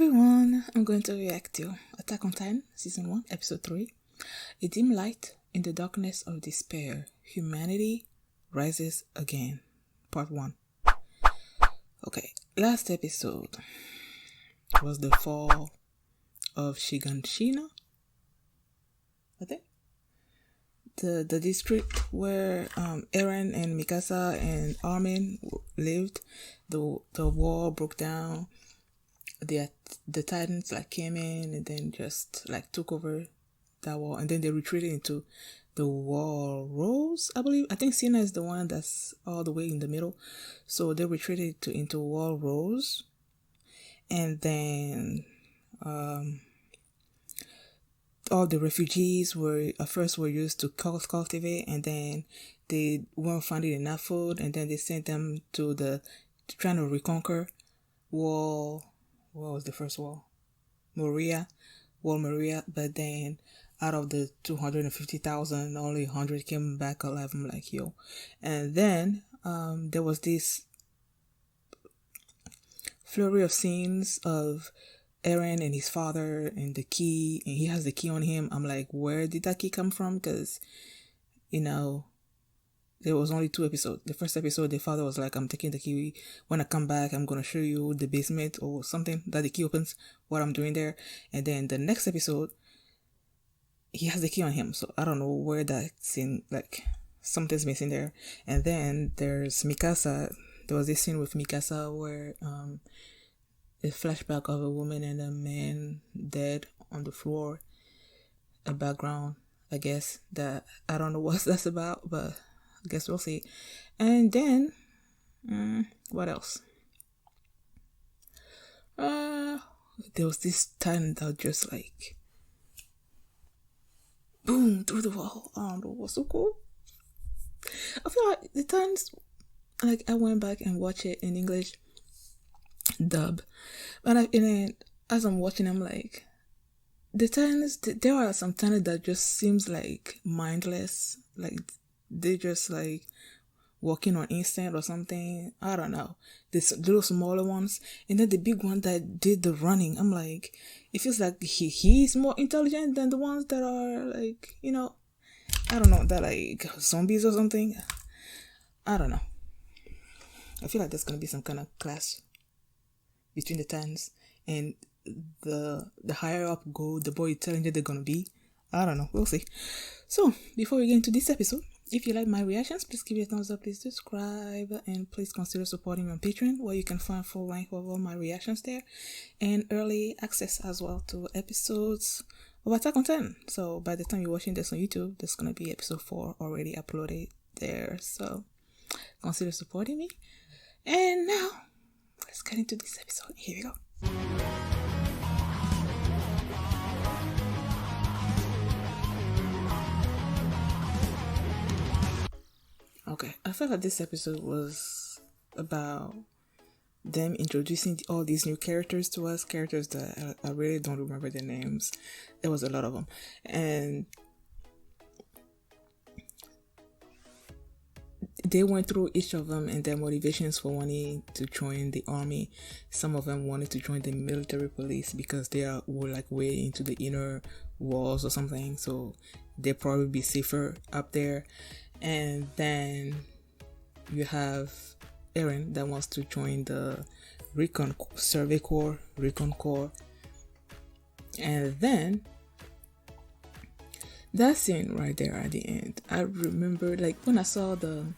everyone, I'm going to react to Attack on Titan Season 1, Episode 3. A dim light in the darkness of despair. Humanity rises again. Part 1. Okay, last episode was the fall of Shiganshina, I think. The district where Eren and Mikasa and Armin lived. The wall broke down. The Titans came in and then just took over that wall, and then they retreated into the wall rose, I believe. I think Sina is the one that's all the way in the middle, so they retreated into wall rose, and then all the refugees were at first used to cultivate, and then they weren't finding enough food, and then they sent them to trying to reconquer wall. What was the first wall? Moria, but then out of the 250,000, only 100 came back alive. I'm like, yo. And then there was this flurry of scenes of Eren and his father and the key, and he has the key on him. I'm like, where did that key come from? Because, there was only 2 episodes. The first episode, the father was like, I'm taking the key. When I come back, I'm going to show you the basement or something that the key opens, what I'm doing there. And then the next episode, he has the key on him. So I don't know where that scene, something's missing there. And then there's Mikasa. There was this scene with Mikasa where a flashback of a woman and a man dead on the floor. A background, I guess, that I don't know what that's about, but I guess we'll see. And then, what else? There was this Titan that just boom through the wall. I don't know, it was so cool. I feel like the Titans, I went back and watched it in English dub, and then as I'm watching, I'm like, the Titans. There are some Titans that just seems mindless, they just walking on instinct or something. I don't know. These little smaller ones, and then the big one that did the running. I'm like, it feels like he's more intelligent than the ones that are I don't know, that zombies or something. I don't know. I feel like there's gonna be some kind of clash between the Titans, and the higher up go, the more intelligent they're gonna be. I don't know. We'll see. So before we get into this episode, if you like my reactions, please give it a thumbs up, please subscribe, and please consider supporting me on Patreon, where you can find full length of all my reactions there, and early access as well to episodes of Attack on Titan. So by the time you're watching this on YouTube, there's gonna be episode 4 already uploaded there. So consider supporting me. And now let's get into this episode. Here we go. Okay, I felt like this episode was about them introducing all these new characters to us, characters that I really don't remember their names. There was a lot of them, and they went through each of them and their motivations for wanting to join the army. Some of them wanted to join the military police because they were way into the inner walls or something, so they'll probably be safer up there. And then you have Eren that wants to join the Recon Corps. And then that scene right there at the end, I remember when I saw the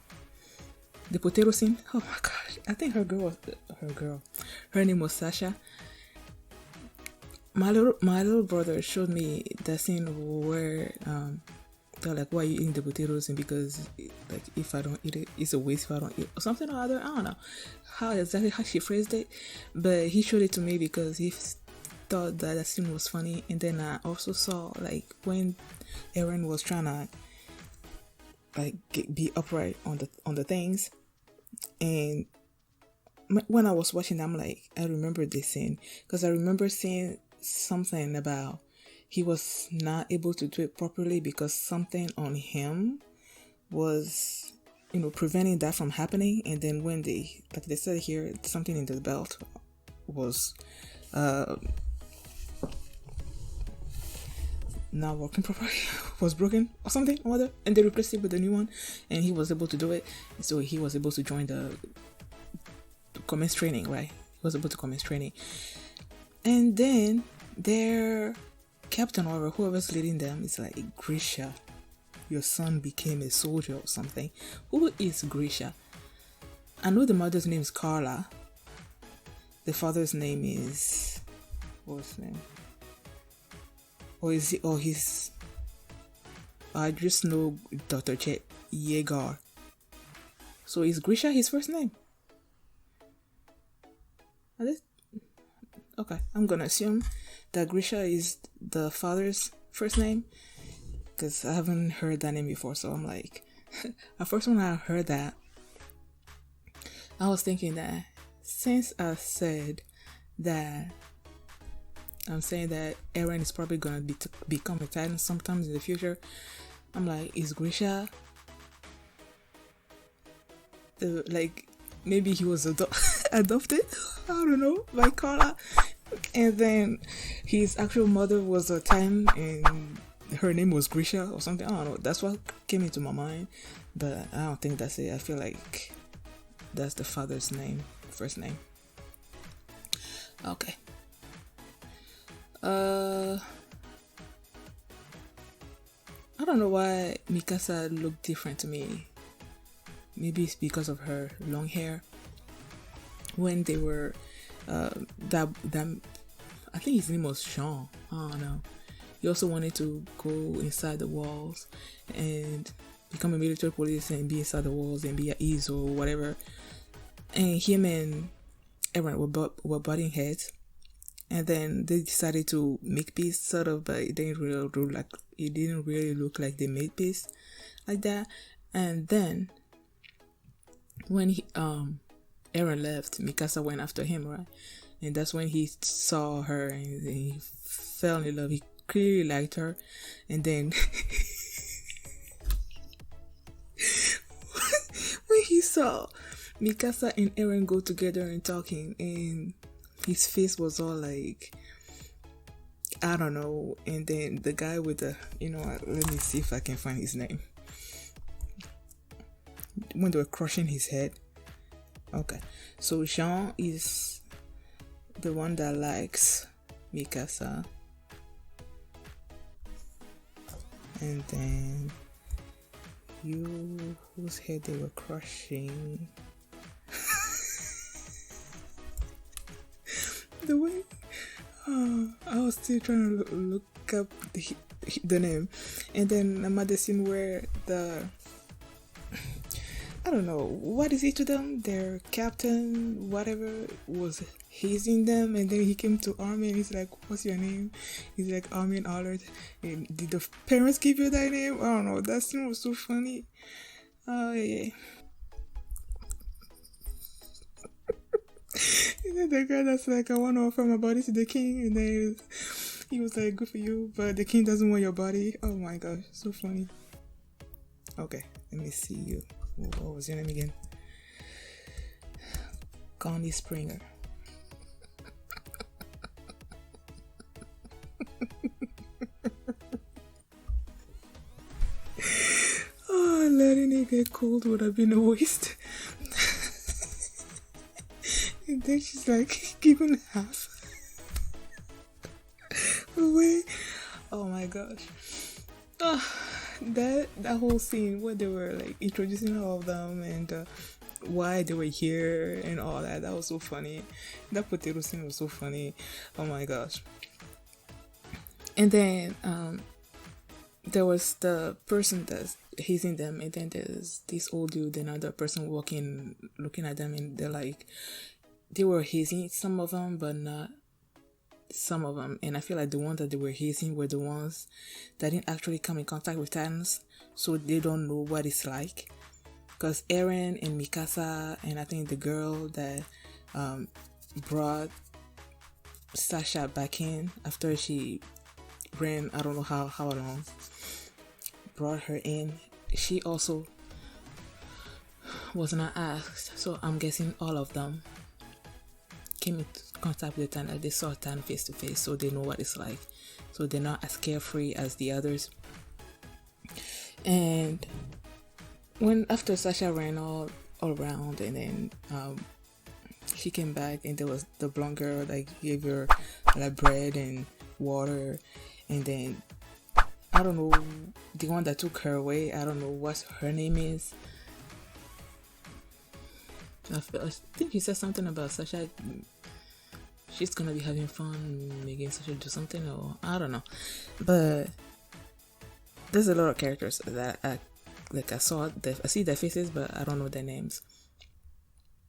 potato scene. Oh my gosh, I think her name was Sasha. My little brother showed me that scene where they're like, why are you eating the potatoes? And because if I don't eat it, it's a waste if I don't eat it, or something or other. I don't know how she phrased it, but he showed it to me because he thought that scene was funny. And then I also saw when Eren was trying to be upright on the things, and when I was watching, I'm like, I remember this scene because I remember seeing something about he was not able to do it properly because something on him was, preventing that from happening. And then when they said here, something in the belt was uh not working properly, was broken or something or other, and they replaced it with a new one, and he was able to do it. So he was able to join the commence training, right? He was able to commence training, and then their captain or whoever's leading them is like, Grisha, your son became a soldier or something. Who is Grisha? I know the mother's name is Carla. The father's name is, what's his name? Or is it, or his, I just know Dr. Chet Yeager. So is Grisha his first name? Okay, I'm gonna assume that Grisha is the father's first name, because I haven't heard that name before. So I'm like, at first when I heard that, I was thinking that since I said that I'm saying that Eren is probably gonna become a Titan sometimes in the future, I'm like, is Grisha like, maybe he was adopted, I don't know, by Carla, and then his actual mother was a Titan and her name was Grisha or something. I don't know, that's what came into my mind, but I don't think that's it. I feel like that's the father's name, first name. Okay. I don't know why Mikasa looked different to me. Maybe it's because of her long hair. When they were that I think his name was Sean. I don't know. He also wanted to go inside the walls and become a military police and be inside the walls and be at ease or whatever. And him and Eren were butting heads. And then they decided to make peace, sort of, but it didn't really look like they made peace like that. And then when Eren left, Mikasa went after him, right? And that's when he saw her and he fell in love. He clearly liked her, and then when he saw Mikasa and Eren go together and talking, and his face was all like, I don't know. And then the guy with the, let me see if I can find his name. When they were crushing his head. Okay. So Jean is the one that likes Mikasa. And then whose head they were crushing. The way I was still trying to look up the name, and then I'm at the scene where I don't know what is it to them, their captain whatever was hazing them, and then he came to Armin and he's like, what's your name? He's like, Armin Allard. And did the parents give you that name? I don't know, that scene was so funny. Oh yeah. And then the guy that's like, I want to offer my body to the king, and then he was like, good for you, but the king doesn't want your body. Oh my gosh, so funny. Okay, let me see you. What was your name again? Connie Springer. Oh, letting it get cold would have been a waste. And then she's like, giving half away. Oh my gosh. That whole scene where they were like introducing all of them and why they were here and all that was so funny. That potato scene was so funny. Oh my gosh. And then there was the person that's hazing them, and then there's this old dude and another person walking looking at them, and they're like, they were hazing some of them but not some of them. And I feel like the ones that they were hazing were the ones that didn't actually come in contact with Titans, so they don't know what it's like. Because Eren and Mikasa and I think the girl that brought Sasha back in after she ran, I don't know how long, brought her in, she also was not asked. So I'm guessing all of them came into contact with the Titan, they saw Titan face to face, so they know what it's like. So they're not as carefree as the others. And when after Sasha ran all around, and then she came back, and there was the blonde girl that gave her like bread and water, and then I don't know, the one that took her away, I don't know what her name is. I think he said something about Sasha. She's gonna be having fun making Sasha do something, or I don't know. But there's a lot of characters that I see their faces, but I don't know their names.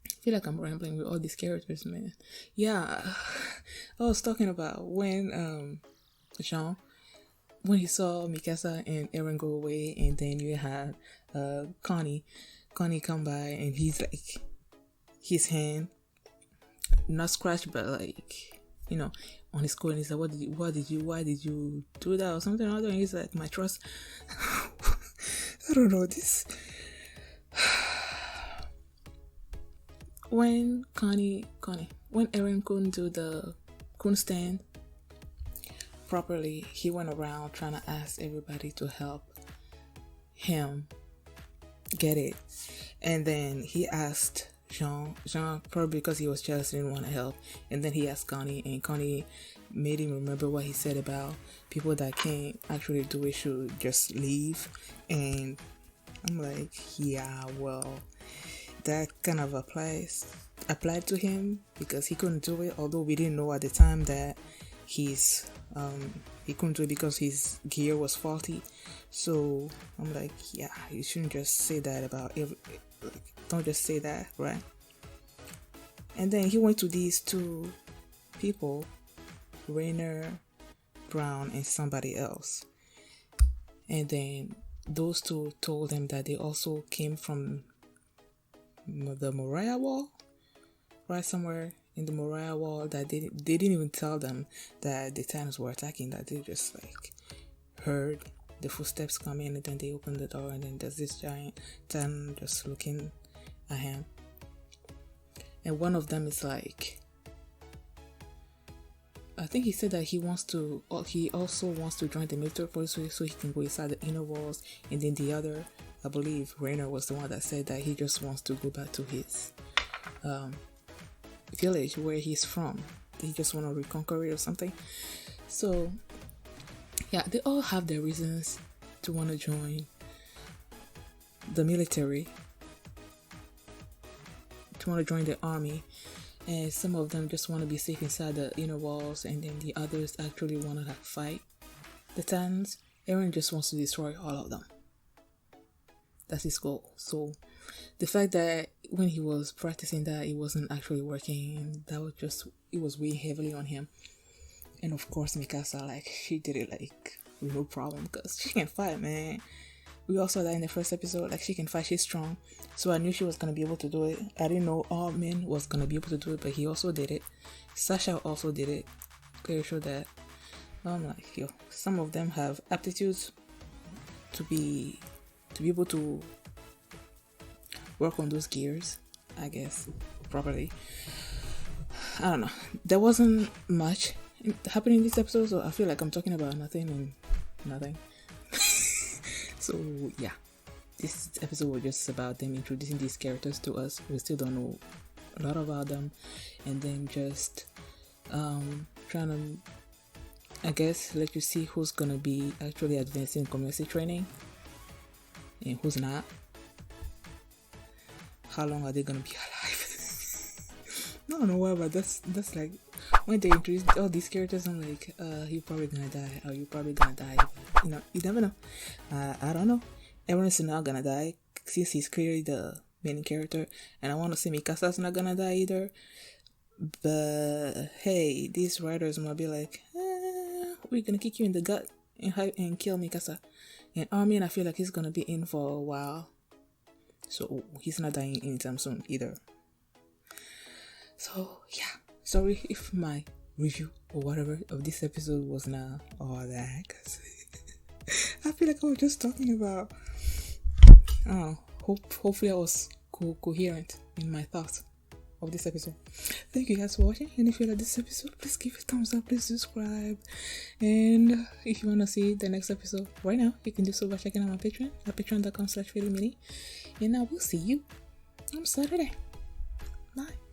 I feel like I'm rambling with all these characters, man. Yeah, I was talking about when Jean, when he saw Mikasa and Eren go away, and then you had Connie come by, and he's like, his hand not scratched, but like, you know, on his coat, and he's like, why did you do that, or something or other? And he's like, my trust. I don't know this. When when Eren couldn't stand properly, he went around trying to ask everybody to help him get it, and then he asked Jean probably because he was jealous, didn't want to help, and then he asked Connie, and Connie made him remember what he said about people that can't actually do it should just leave. And I'm like, yeah, well, that kind of applied to him, because he couldn't do it, although we didn't know at the time that he couldn't do it because his gear was faulty. So I'm like, yeah, you shouldn't just say that about don't just say that, right? And then he went to these two people, Rainer, Brown, and somebody else, and then those two told him that they also came from the Moriah Wall, right, somewhere in the Moriah Wall, that they didn't even tell them that the Titans were attacking, that they just like heard the footsteps come in, and then they opened the door, and then there's this giant Titan just looking at him. And one of them is like, I think he said that he also wants to join the military force so he can go inside the inner walls. And then the other, I believe Rainer was the one that said that he just wants to go back to his village where he's from. He just want to reconquer it or something. So yeah, they all have their reasons to want to join the military, to want to join the army. And some of them just want to be safe inside the inner walls, and then the others actually want to fight the Titans. Eren just wants to destroy all of them. That's his goal. So the fact that when he was practicing that, it wasn't actually working, it was weighing heavily on him. And of course Mikasa, like, she did it like with no problem, because she can fight, man. We all saw that in the first episode, like, she can fight, she's strong. So I knew she was going to be able to do it. I didn't know all men was going to be able to do it, but he also did it. Sasha also did it. Clearly showed that. I'm like, yo, some of them have aptitudes to be able to work on those gears, I guess, properly. I don't know. There wasn't much happening in this episode, so I feel like I'm talking about nothing and nothing. So yeah, this episode was just about them introducing these characters to us. We still don't know a lot about them, and then just trying to, I guess, let you see who's gonna be actually advancing community training and who's not. How long are they gonna be alive? I don't know why, but that's like, when they introduce all these characters, I'm like, you're probably gonna die, or you're probably gonna die. You know, you never know. I don't know. Everyone's not gonna die, since he's clearly the main character, and I want to say Mikasa's not gonna die either. But hey, these writers might be like, we're gonna kick you in the gut and kill Mikasa. And Armin, I feel like he's gonna be in for a while, so he's not dying anytime soon either. So yeah, sorry if my review or whatever of this episode was not all that, cause I feel like I was just talking about, hopefully I was coherent in my thoughts. of this episode. Thank you guys for watching, and if you like this episode, please give it a thumbs up, please subscribe, and if you want to see the next episode right now, you can do so by checking out my Patreon at patreon.com/FadeMini, and I will see you on Saturday. Bye.